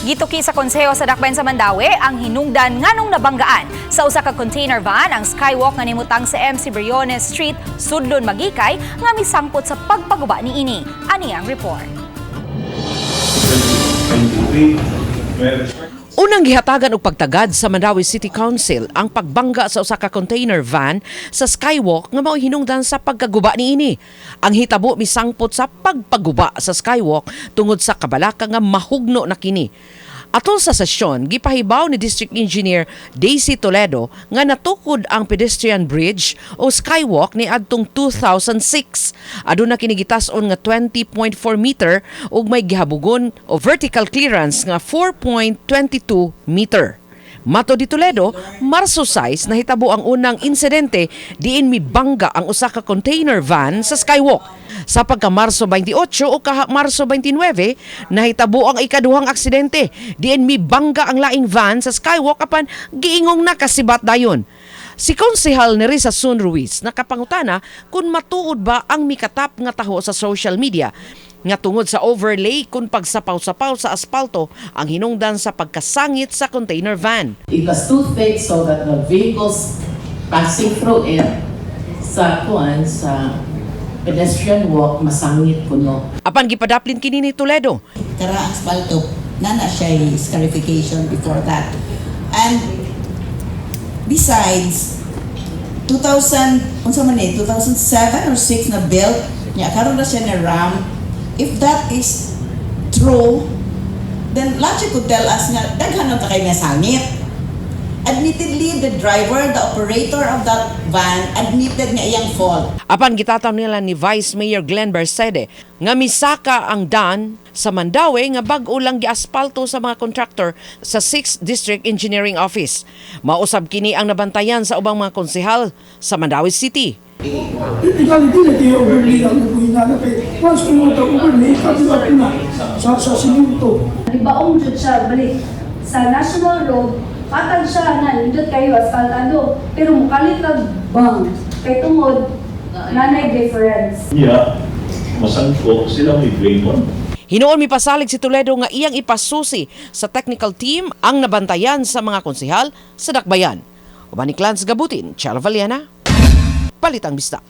Gituki sa konseho sa Dakbayan sa Mandaue ang hinungdan nganong nabanggaan sa usa ka container van ang skywalk nga nimutang sa MC Briones Street, Sudlon, Magikay nga misangpot sa pagpaguba niini. Ani ang report. Unang gihatagan og pagtagad sa Mandaue City Council ang pagbangga sa usa ka container van sa skywalk nga mao'y hinungdan sa pagkaguba niini. Ang hitabo misangpot sa pagpaguba sa skywalk tungod sa kabalaka nga mahugno na kini. Atol sa sesyon, gipahibaw ni District Engineer Daisy Toledo nga natukod ang pedestrian bridge o skywalk ni adtong 2006. Aduna kini gitason nga 20.4 meter ug may gihabugon o vertical clearance nga 4.22 meter. Mato di Toledo, Marso 6 nahitabo ang unang insidente diin mibangga ang usa ka container van sa skywalk. Sa pagka Marso 28 o kaha Marso 29, nahitabo ang ikaduhang aksidente diin mibangga ang laing van sa skywalk apan giingong nakasibat dayon. Si Konsehal ni Risa Sun Ruiz nakapangutana kung matuod ba ang mikatap nga taho sa social media nga tungod sa overlay kung pagsapaw-sapaw sa asfalto ang hinungdan sa pagkasangit sa container van. It was too thick so that the vehicles passing through it sa pedestrian walk masangit kuno. Apan gipadaplin kini ni Toledo. Kara asfalto nana siya scarification before that. And besides 2007 or 6 na built niya karon na siya na ramp. If that is true, then logic could tell us nga daghan na kay nasangit. Admittedly, the driver, the operator of that van admitted nga iyang fault. Apan gitataw nila ni Vice Mayor Glenn Bersede nga misaka ang daan sa Mandaue nga bag-o lang giaspalto sa mga contractor sa 6th District Engineering Office. Mausab kini ang nabantayan sa ubang mga konsehal sa Mandaue City. Ikaw hindi na overlay ang nabuhin na kay once kung ito overlay, kapilapin na sa siminto. Ibaong jud siya balik sa National Road, patag siya na nindot kayo asfaltado, pero mukalit kag bang kay tungod nanay difference. Yeah, masangko sila may blame on. Hinuon mipasalig si Toledo nga iyang ipasusi sa technical team ang nabantayan sa mga konsehal sa Dakbayan. Uban ni Clans Gabutin, Chal Valiana, Palitang Bista.